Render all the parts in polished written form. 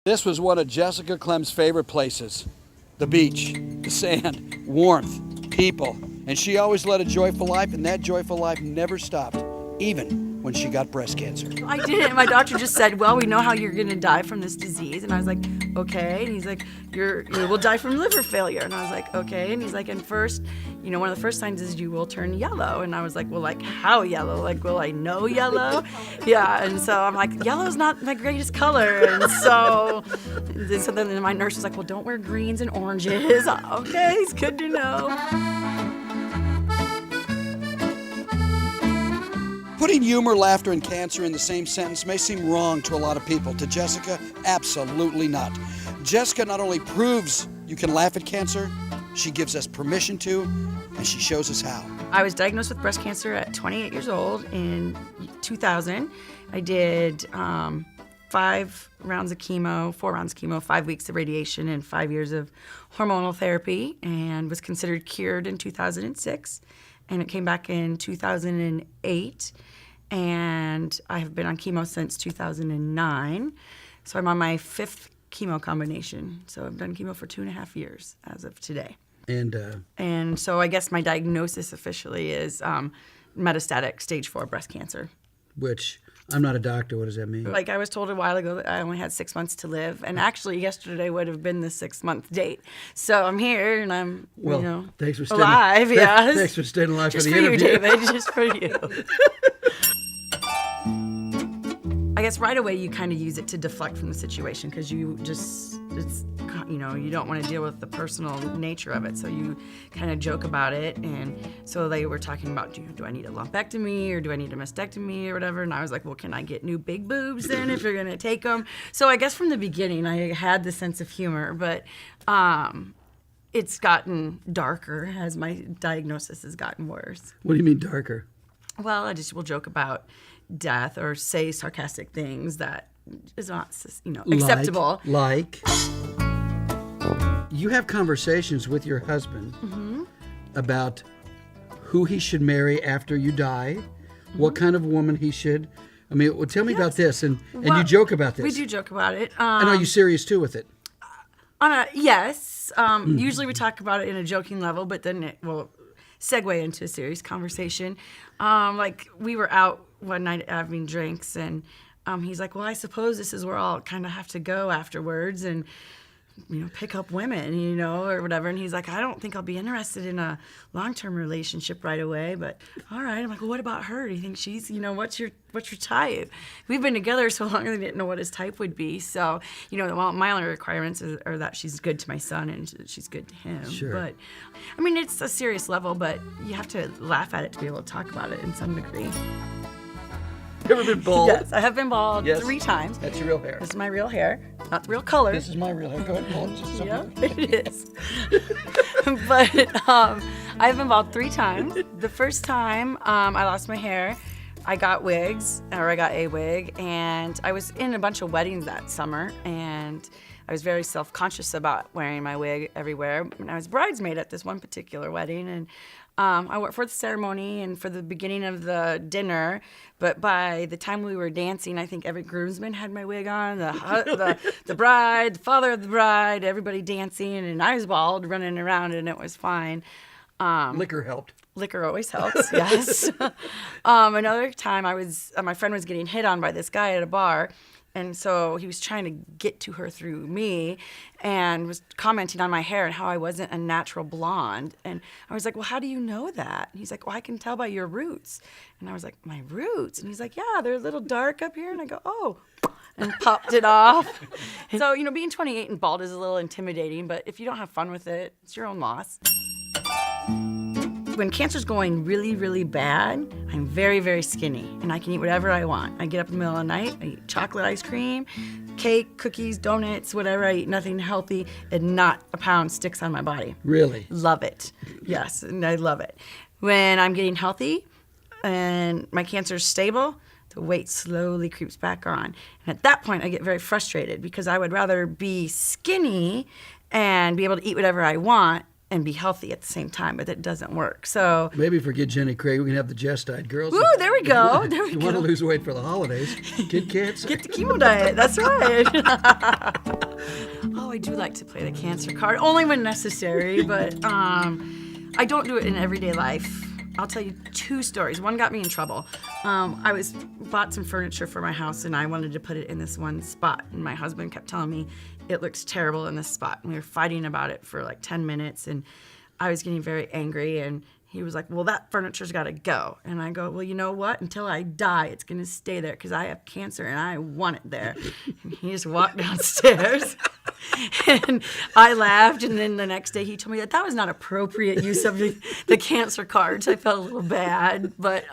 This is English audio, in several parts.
This was one of Jessica Clem's favorite places. The beach, the sand, warmth, people. And she always led a joyful life, and that joyful life never stopped, even when she got breast cancer. I didn't. My doctor just said, well, we know how you're going to die from this disease. And I was like, okay. And he's like, you will die from liver failure. And I was like, okay. And he's like, and first, one of the first signs is you will turn yellow. And I was like, well, like, how yellow? Like, will I know yellow? Yeah. And so I'm like, yellow's not my greatest color. And so then my nurse was like, well, don't wear greens and oranges. Okay, it's good to know. Putting humor, laughter, and cancer in the same sentence may seem wrong to a lot of people. To Jessica, absolutely not. Jessica not only proves you can laugh at cancer, she gives us permission to, and she shows us how. I was diagnosed with breast cancer at 28 years old in 2000. I did 5 rounds of chemo, 4 rounds of chemo, 5 weeks of radiation, and 5 years of hormonal therapy, and was considered cured in 2006. And it came back in 2008, and I have been on chemo since 2009. So I'm on my 5th chemo combination. So I've done chemo for 2.5 years as of today. And so I guess my diagnosis officially is metastatic stage 4 breast cancer. Which, I'm not a doctor, what does that mean? Like I was told a while ago that I only had 6 months to live, and actually yesterday would have been the 6-month date. So I'm here, and I'm, thanks for staying alive. Yeah, thanks for staying alive just for the interview. You, David, just for you. I guess right away you kind of use it to deflect from the situation because you don't want to deal with the personal nature of it. So you kind of joke about it. And so they were talking about, do I need a lumpectomy or do I need a mastectomy or whatever? And I was like, well, can I get new big boobs then if you're going to take them? So I guess from the beginning I had the sense of humor, but it's gotten darker as my diagnosis has gotten worse. What do you mean darker? Well, I just will joke about death or say sarcastic things that is not, acceptable. Like you have conversations with your husband about who he should marry after you die, what kind of woman he should. I mean, tell me about this, and you joke about this. We do joke about it. And are you serious too with it? Yes. Usually we talk about it in a joking level, but then it will segue into a serious conversation. Like we were out one night having drinks, and he's like, well, I suppose this is where I'll kind of have to go afterwards and, pick up women, or whatever. And he's like, I don't think I'll be interested in a long-term relationship right away, but all right. I'm like, well, what about her? Do you think she's, what's your type? We've been together so long, I didn't know what his type would be. So, well, my only requirements are that she's good to my son and she's good to him. Sure. But, I mean, it's a serious level, but you have to laugh at it to be able to talk about it in some degree. You ever been bald? Yes, I have been bald 3 times. That's your real hair. This is my real hair, not the real color. This is my real hair. Go ahead, bald. Yeah, it is. But I've been bald 3 times. The first time I lost my hair, I got wigs, or I got a wig, and I was in a bunch of weddings that summer, and I was very self-conscious about wearing my wig everywhere. And I was bridesmaid at this one particular wedding, and I went for the ceremony and for the beginning of the dinner, but by the time we were dancing, I think every groomsman had my wig on, the bride, the father of the bride, everybody dancing, and I was bald running around, and it was fine. Liquor helped. Liquor always helps, yes. Another time my friend was getting hit on by this guy at a bar, and so he was trying to get to her through me and was commenting on my hair and how I wasn't a natural blonde. And I was like, well, how do you know that? And he's like, well, I can tell by your roots. And I was like, my roots? And he's like, yeah, they're a little dark up here. And I go, oh, and popped it off. So, being 28 and bald is a little intimidating, but if you don't have fun with it, it's your own loss. When cancer's going really, really bad, I'm very, very skinny, and I can eat whatever I want. I get up in the middle of the night, I eat chocolate ice cream, cake, cookies, donuts, whatever. I eat nothing healthy, and not a pound sticks on my body. Really? Love it. Yes, and I love it. When I'm getting healthy and my cancer's stable, the weight slowly creeps back on. And at that point, I get very frustrated because I would rather be skinny and be able to eat whatever I want and be healthy at the same time, but it doesn't work. So maybe forget Jenny Craig. We can have the Just Diet girls. ooh, there we go. There we you go. want to lose weight for the holidays? Get cancer. Get the chemo diet. That's right. Oh, I do like to play the cancer card, only when necessary, but I don't do it in everyday life. I'll tell you 2 stories. One got me in trouble. I bought some furniture for my house, and I wanted to put it in this one spot, and my husband kept telling me it looks terrible in this spot. And we were fighting about it for like 10 minutes, and I was getting very angry, and he was like, well, that furniture's got to go. And I go, well, you know what? Until I die, it's going to stay there because I have cancer and I want it there. And he just walked downstairs. And I laughed, and then the next day he told me that was not appropriate use of the cancer cards. I felt a little bad, but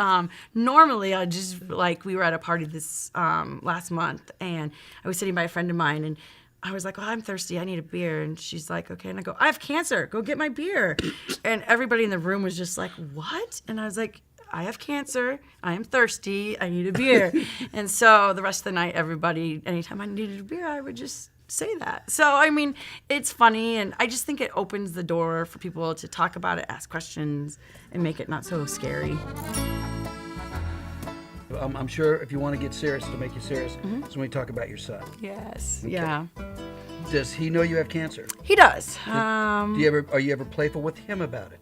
normally I just, like, we were at a party this last month, and I was sitting by a friend of mine, and I was like, well, I'm thirsty, I need a beer. And she's like, okay. And I go, I have cancer, go get my beer. And everybody in the room was just like, what? And I was like, I have cancer, I am thirsty, I need a beer. And so the rest of the night, everybody, anytime I needed a beer, I would just say that. So, I mean, it's funny, and I just think it opens the door for people to talk about it, ask questions, and make it not so scary. I'm sure if you want to get serious, to make you serious, is when we talk about your son. Yes. Okay. Yeah. Does he know you have cancer? He does. Are you ever playful with him about it?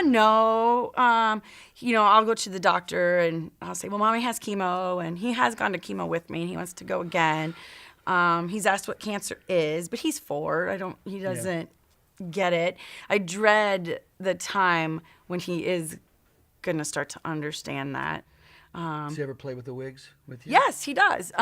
No. I'll go to the doctor and I'll say, well, Mommy has chemo, and he has gone to chemo with me, and he wants to go again. He's asked what cancer is, but he's 4. He doesn't get it. I dread the time when he is going to start to understand that. Does he ever play with the wigs with you? Yes, he does.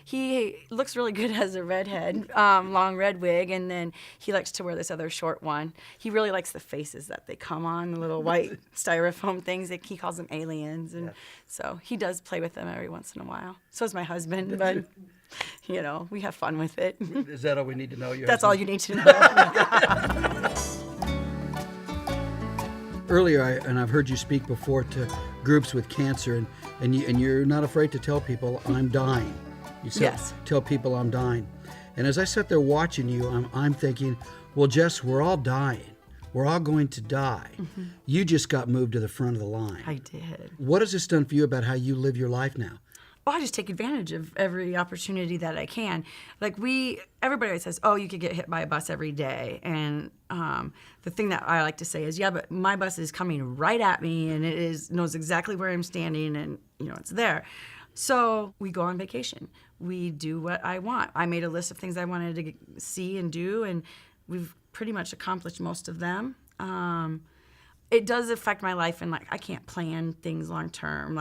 He looks really good as a redhead, long red wig, and then he likes to wear this other short one. He really likes the faces that they come on, the little white styrofoam things. He calls them aliens, and so he does play with them every once in a while. So does my husband, but we have fun with it. Is that all we need to know? That's all you need to know. Earlier, I've heard you speak before to groups with cancer, and you're not afraid to tell people, I'm dying. You said, yes. Tell people I'm dying. And as I sat there watching you, I'm thinking, well, Jess, we're all dying. We're all going to die. Mm-hmm. You just got moved to the front of the line. I did. What has this done for you about how you live your life now? Well, I just take advantage of every opportunity that I can. Like everybody always says, oh, you could get hit by a bus every day. And the thing that I like to say is, yeah, but my bus is coming right at me, and knows exactly where I'm standing, and it's there. So we go on vacation. We do what I want. I made a list of things I wanted to see and do, and we've pretty much accomplished most of them. It does affect my life, and I can't plan things long term.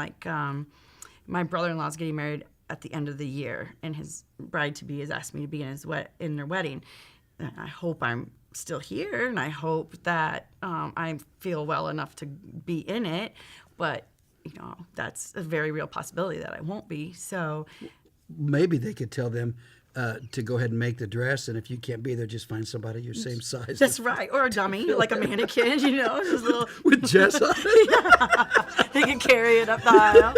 My brother-in-law is getting married at the end of the year, and his bride-to-be has asked me to be in their wedding. And I hope I'm still here, and I hope that I feel well enough to be in it. But that's a very real possibility that I won't be. So maybe they could tell them to go ahead and make the dress, and if you can't be there, just find somebody your same size. That's right, or a dummy, like a mannequin, just a little with Jess on it. Yeah. They can carry it up the aisle.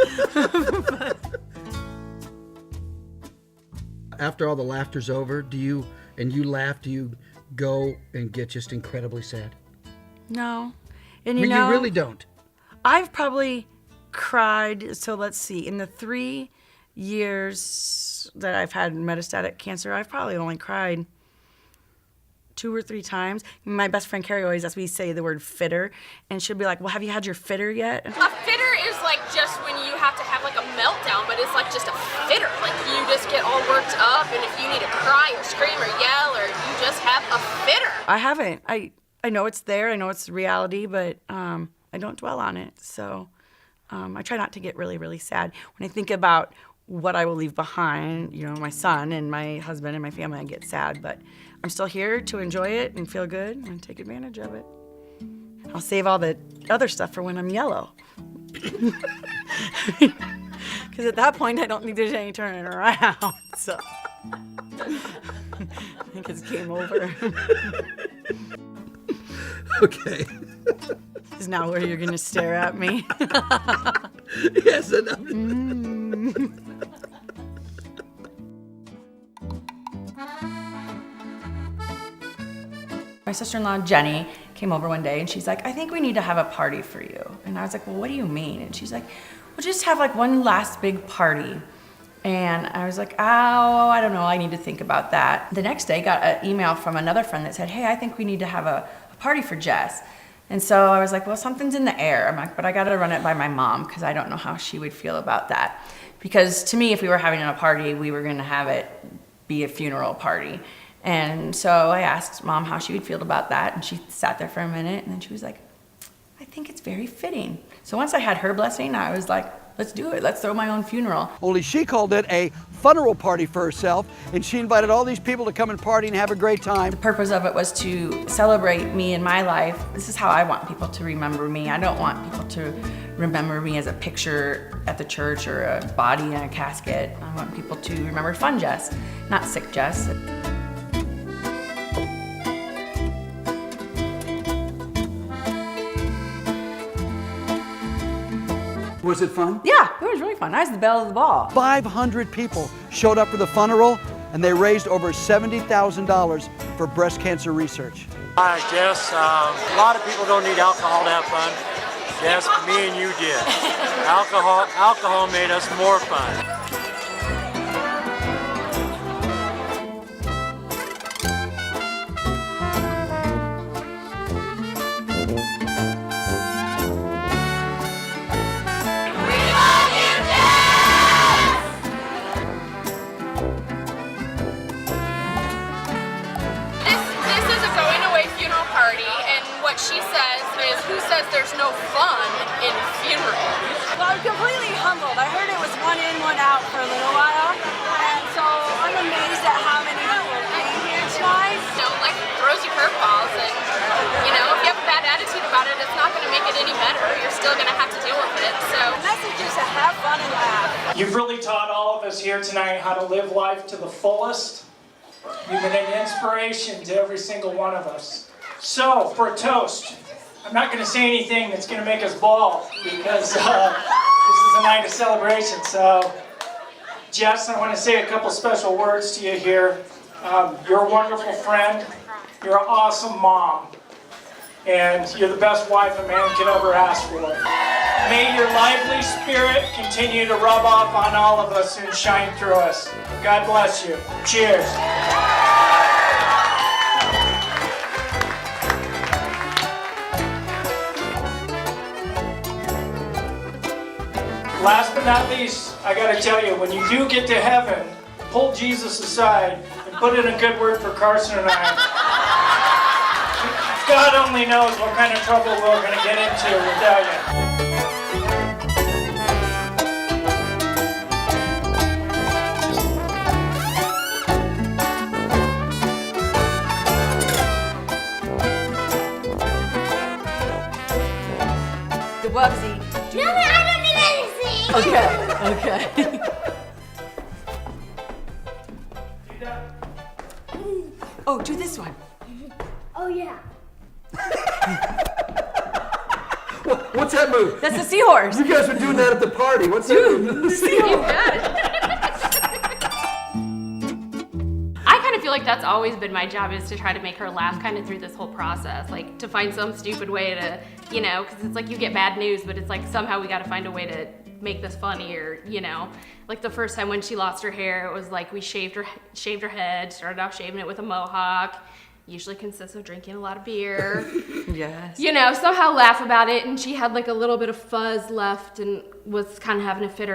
After all the laughter's over, do you go and get just incredibly sad? No, and you really don't. I've probably cried. So let's see, in the 3 years that I've had metastatic cancer, I've probably only cried 2 or 3 times. My best friend Carrie always asks me to say the word fitter, and she'll be like, well, have you had your fitter yet? A fitter is just when you have to have a meltdown, but it's just a fitter. You just get all worked up, and if you need to cry or scream or yell, or you just have a fitter. I haven't. I know it's there. I know it's reality, but I don't dwell on it. So I try not to get really, really sad. When I think about what I will leave behind, my son and my husband and my family, I get sad, but I'm still here to enjoy it and feel good and take advantage of it. I'll save all the other stuff for when I'm yellow. Because at that point, I don't think there's any turning around. So I think it's game over. Okay. Is now where you're going to stare at me? Yes. my sister-in-law Jenny came over one day and she's like, I think we need to have a party for you. And I was like, well, what do you mean? And she's like, we'll just have like one last big party. And I was like, oh, I don't know, I need to think about that. The next day, got an email from another friend that said, hey, I think we need to have a party for Jess. And so I was like, well, something's in the air. I'm like, but I gotta run it by my mom because I don't know how she would feel about that. Because to me, if we were having a party, we were gonna have it be a funeral party. And so I asked Mom how she would feel about that, and she sat there for a minute, and then she was like, I think it's very fitting. So once I had her blessing, I was like, let's do it. Let's throw my own funeral. Only she called it a funeral party for herself, and she invited all these people to come and party and have a great time. The purpose of it was to celebrate me in my life. This is how I want people to remember me. I don't want people to remember me as a picture at the church or a body in a casket. I want people to remember fun Jess, not sick Jess. Was it fun? Yeah, it was really fun. I was the belle of the ball. 500 people showed up for the funeral, and they raised over $70,000 for breast cancer research. Hi, Jess. A lot of people don't need alcohol to have fun. Jess, me and you did. Alcohol made us more fun. What she says is, who says there's no fun in funerals? Well, I'm completely humbled. I heard it was one in, one out for a little while, and so I'm amazed at how many people came here tonight. You know, like, throws you curveballs, and, you know, if you have a bad attitude about it, it's not going to make it any better. You're still going to have to deal with it, so. The message is to have fun and laugh. You've really taught all of us here tonight how to live life to the fullest. You've been an inspiration to every single one of us. So, for a toast, I'm not going to say anything that's going to make us bawl because this is a night of celebration. So, Jess, I want to say a couple special words to you here. You're a wonderful friend. You're an awesome mom. And you're the best wife a man could ever ask for. May your lively spirit continue to rub off on all of us and shine through us. God bless you. Cheers. Last but not least, I gotta tell you, when you do get to heaven, pull Jesus aside and put in a good word for Carson and I. God only knows what kind of trouble we're gonna get into without you. The Wubsy. No, I don't need anything. Okay. Oh, do this one. Oh yeah. What's that move? That's the seahorse. You guys were doing that at the party. What's that move? I kind of feel like that's always been my job, is to try to make her laugh kind of through this whole process, like to find some stupid way to, you know, because it's like you get bad news, but it's like somehow we got to find a way to make this funny, or, you know, like the first time when she lost her hair, it was like we shaved her head, started off shaving it with a mohawk. Usually consists of drinking a lot of beer. Yes. You know, somehow laugh about it, and she had like a little bit of fuzz left and was kind of having a fit.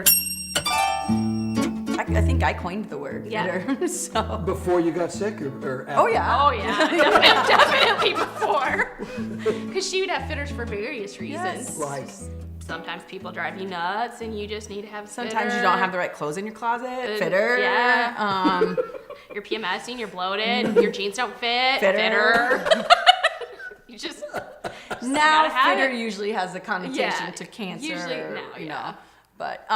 I think I coined the word. Yeah. Fitter, so. Before you got sick or after? Oh yeah. Oh yeah, definitely before. Because she would have fitters for various reasons. Yes. Right. Sometimes people drive you nuts, and you just need to have a Sometimes fitter. you don't have the right clothes in your closet. Uh, Fitter. yeah. You're PMSing, you're bloated, your jeans don't fit. Fitter. You just Now gotta have fitter it. usually has a connotation Yeah, to cancer. usually now, you yeah. know. But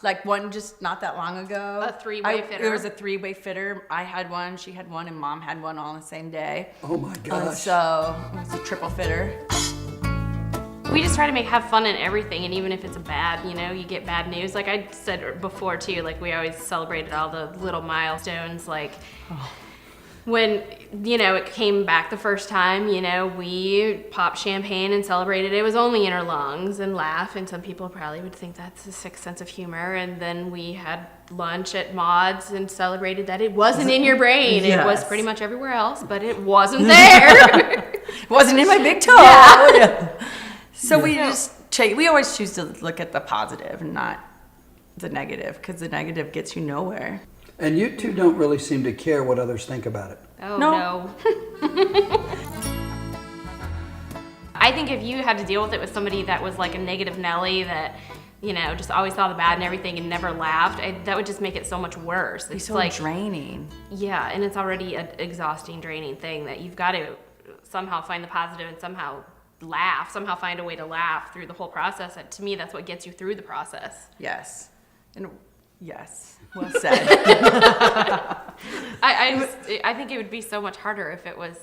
like one just not that long ago. A three-way fitter. There was a three-way fitter. I had one, she had one, and Mom had one all on the same day. Oh my gosh. So it was a triple fitter. we just try to have fun in everything, and even if it's a bad, you know, you get bad news. Like I said before too, like we always celebrated all the little milestones, like when you know, it came back the first time, you know, we popped champagne and celebrated it was only in her lungs and laugh, and some people probably would think that's a sick sense of humor. And then we had lunch at Maud's and celebrated that it wasn't in your brain. Yes. It was pretty much everywhere else, but it wasn't there. It wasn't in my big toe. Yeah. So we we always choose to look at the positive and not the negative, because the negative gets you nowhere. And you two don't really seem to care what others think about it. Oh, No. no. I think if you had to deal with it with somebody that was like a negative Nelly that, you know, just always saw the bad in everything and never laughed, that would just make it so much worse. It's so draining. Yeah, and it's already an exhausting, draining thing that you've got to somehow find the positive and somehow find a way to laugh through the whole process. And to me, that's what gets you through the process. Yes. And yes, well said. I think it would be so much harder if it was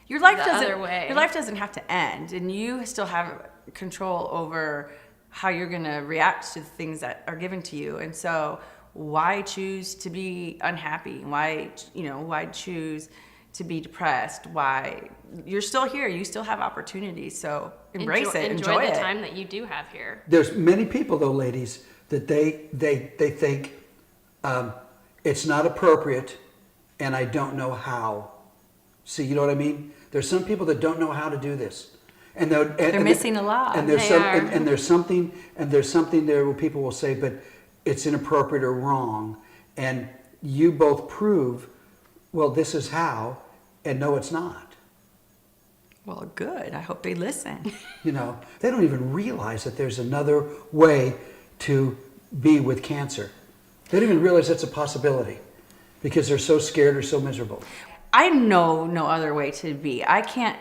Your life the other way. Your life doesn't have to end, and you still have control over how you're going to react to the things that are given to you. And so, why choose to be unhappy? Why choose to be depressed? Why you're still here? You still have opportunities. So embrace it. Enjoy the it. time that you do have here. There's many people, though, ladies, that they think it's not appropriate, and I don't know how. See, you know what I mean? There's some people that don't know how to do this, and they're missing a lot. And there's They are. and there's something there where people will say, but it's inappropriate or wrong, and you both prove, well, this is how, and no, it's not. Well, good. I hope they listen. You know, they don't even realize that there's another way to be with cancer. They don't even realize that's a possibility because they're so scared or so miserable. I know no other way to be. I can't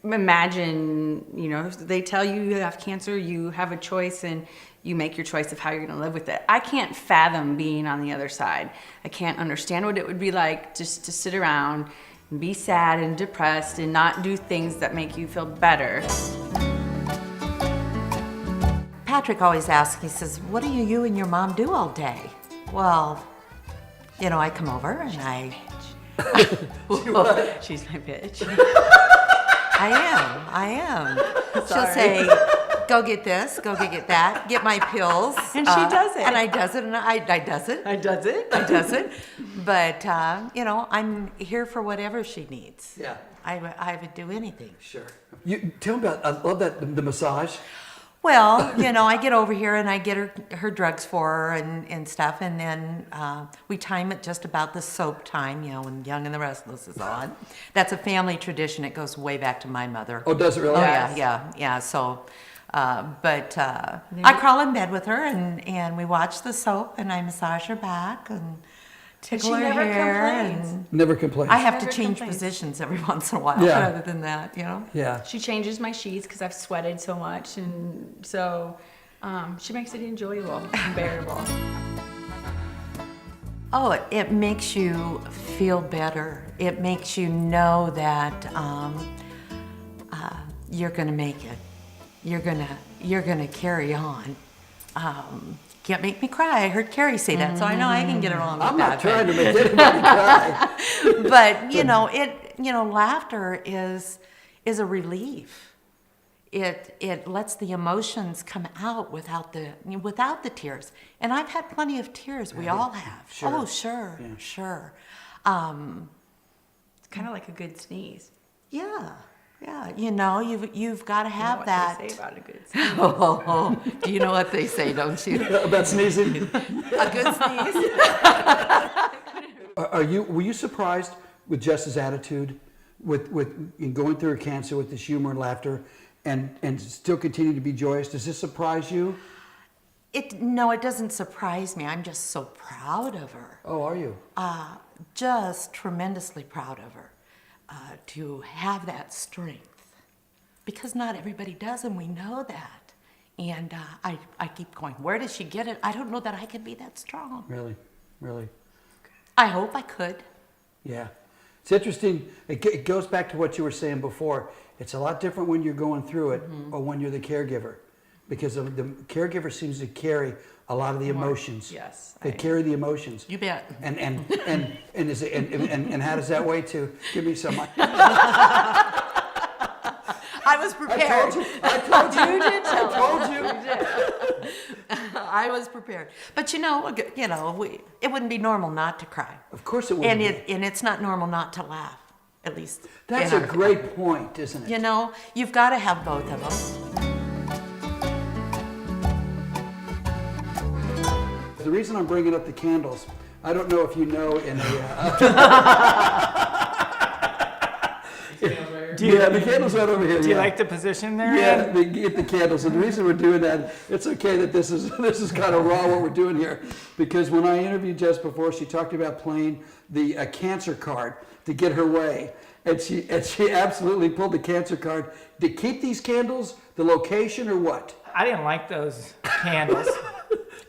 imagine, you know, they tell you you have cancer, you have a choice, and you make your choice of how you're going to live with it. I can't fathom being on the other side. I can't understand what it would be like just to sit around and be sad and depressed and not do things that make you feel better. Patrick always asks, he says, what do you and your mom do all day? Well, you know, I come over and I She's my bitch. I am. She'll say, go get this, go get that, get my pills. And she does it. And I does it, and I does it. I does it. I does it. But, you know, I'm here for whatever she needs. Yeah. I would do anything. Sure. You tell me about. I love that the massage. Well, you know, I get over here and I get her drugs for her and stuff, and then we time it just about the soap time, you know, when Young and the Restless is on. That's a family tradition. It goes way back to my mother. Oh, does it really? Oh, yeah. So, I crawl in bed with her and we watch the soap and I massage her back and tickle she her never hair. complains. And Never complains. I have to Never change complains. positions every once in a while, Yeah. but other than that, you know. Yeah. She changes my sheets because I've sweated so much, and so she makes it enjoyable and bearable. Oh, it makes you feel better. It makes you know that you're gonna make it. You're gonna carry on. Can't make me cry. I heard Carrie say that, so I know I can get along with I'm that. not trying to make anybody cry. But you know, laughter is a relief. It lets the emotions come out without the tears. And I've had plenty of tears. We all have. Sure. Oh, sure, Yeah. sure. It's kind of like a good sneeze. Yeah. You know, you've got to You know have what that. they say about a good sneeze. Oh, do you know what they say, don't you? About sneezing. A good sneeze. Were you surprised with Jess's attitude, with in going through her cancer with this humor and laughter, and still continue to be joyous? Does this surprise you? No, it doesn't surprise me. I'm just so proud of her. Oh, are you? Just tremendously proud of her to have that strength, because not everybody does, and we know that. And I keep going, where does she get it? I don't know that I could be that strong. Really. I hope I could. Yeah. It's interesting. It goes back to what you were saying before. It's a lot different when you're going through it or when you're the caregiver. because the caregiver seems to carry a lot of the emotions. Yes, They carry the emotions. You bet. And is it, and how does that weigh to? Give me some. I was prepared. I told you. You did tell us. told you. I was prepared. But it wouldn't be normal not to cry. Of course it would. And it's not normal not to laugh, at least. That's in a our great family. point, isn't it? You've got to have both of them. The reason I'm bringing up the candles, I don't know if you know in a... the candles right over here. Do you like the position there? Yeah, they get the candles. And the reason we're doing that, it's okay that this is kind of raw what we're doing here, because when I interviewed Jess before, she talked about playing the cancer card to get her way, and she absolutely pulled the cancer card. To keep these candles, the location, or what? I didn't like those candles.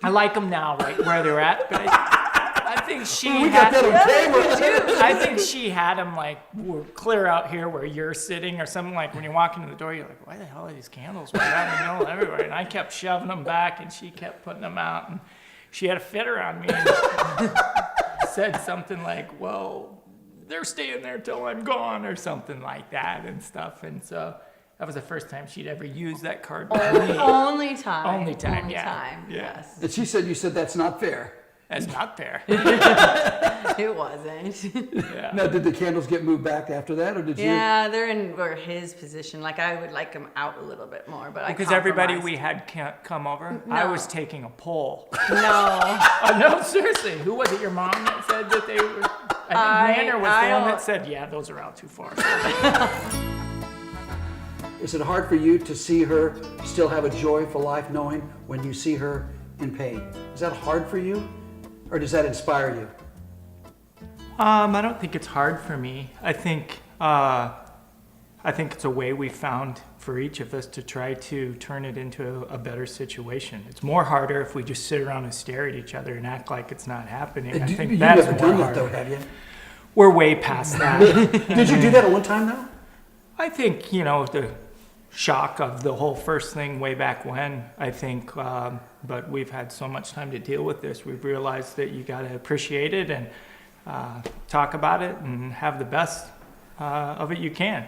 I like them now, right where they're at, but I think she We got that on camera. I think she had them like clear out here where you're sitting or something. Like when you walk into the door, you're like, why the hell are these candles out in the middle everywhere? And I kept shoving them back, and she kept putting them out. And she had a fit around me and said something like, well, they're staying there till I'm gone, or something like that and stuff. And so that was the first time she'd ever used that card with me. Only time. Only time, yeah. Time. Yeah. Yes. And you said that's not fair. That's not fair. It wasn't. Yeah. Now, did the candles get moved back after that, or did you? Yeah, they're in his position. Like, I would like them out a little bit more, but Because everybody we had come over, I was taking a poll. No. Oh, no, seriously. Who was it? Your mom that said that they were? I think Manor was the one that said, yeah, those are out too far. Is it hard for you to see her still have a joyful life, knowing when you see her in pain? Is that hard for you, or does that inspire you? I don't think it's hard for me. I think it's a way we found for each of us to try to turn it into a better situation. It's more harder if we just sit around and stare at each other and act like it's not happening. I think You've that's never more done that, harder. though, have you? We're way past that. Did you do that at one time, though? I think, the shock of the whole first thing way back when, I think, but we've had so much time to deal with this. We've realized that you got to appreciate it and talk about it and have the best of it you can,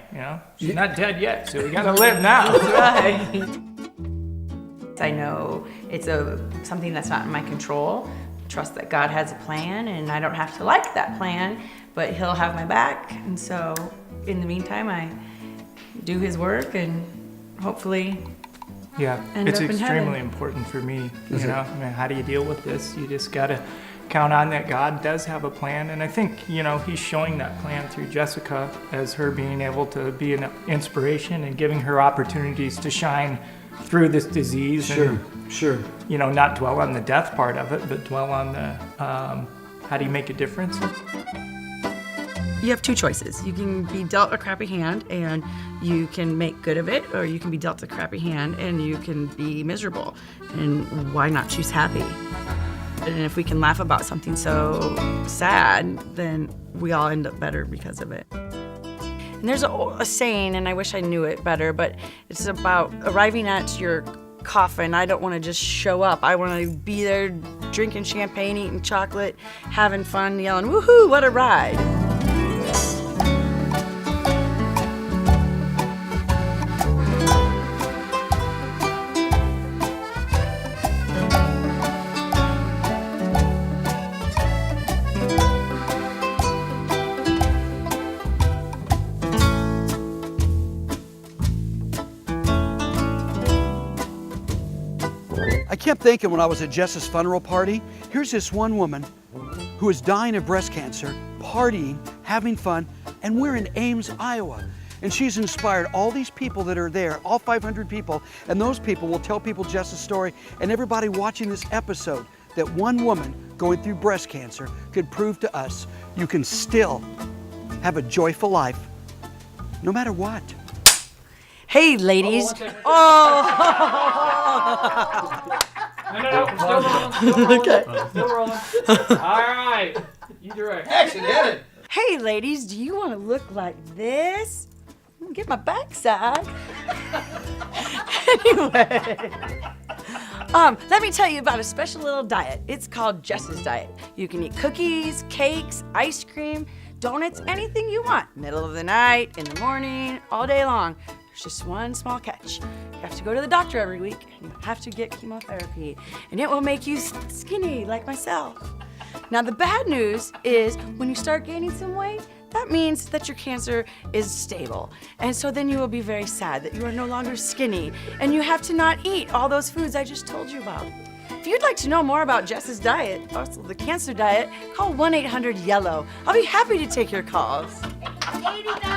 She's not dead yet, so we got to live now. Right. I know it's something that's not in my control. Trust that God has a plan, and I don't have to like that plan, but He'll have my back. And so in the meantime, I do His work and hopefully Yeah, end it's up in extremely heaven. important for me, how do you deal with this? You just got to count on that God does have a plan, and I think, He's showing that plan through Jessica as her being able to be an inspiration and giving her opportunities to shine through this disease. Sure. And, not dwell on the death part of it, but dwell on the how do you make a difference? You have two choices. You can be dealt a crappy hand and you can make good of it, or you can be dealt a crappy hand and you can be miserable. And why not choose happy? And if we can laugh about something so sad, then we all end up better because of it. And there's a saying, and I wish I knew it better, but it's about arriving at your coffin. I don't want to just show up. I want to be there drinking champagne, eating chocolate, having fun, yelling, woohoo, what a ride. I kept thinking when I was at Jess's funeral party, here's this one woman who is dying of breast cancer, partying, having fun, and we're in Ames, Iowa. And she's inspired all these people that are there, all 500 people, and those people will tell people Jess's story, and everybody watching this episode, that one woman going through breast cancer could prove to us you can still have a joyful life, no matter what. Hey, ladies. No, still rolling. Okay. Still rolling. All right. You direct. Action, hit it. Hey, ladies, do you want to look like this? Get my backside. Anyway, let me tell you about a special little diet. It's called Jess's diet. You can eat cookies, cakes, ice cream, donuts, anything you want. Middle of the night, in the morning, all day long. There's just one small catch. You have to go to the doctor every week, and you have to get chemotherapy, and it will make you skinny like myself. Now, the bad news is when you start gaining some weight, that means that your cancer is stable. And so then you will be very sad that you are no longer skinny, and you have to not eat all those foods I just told you about. If you'd like to know more about Jess's diet, also the cancer diet, call 1-800-YELLOW. I'll be happy to take your calls. 89.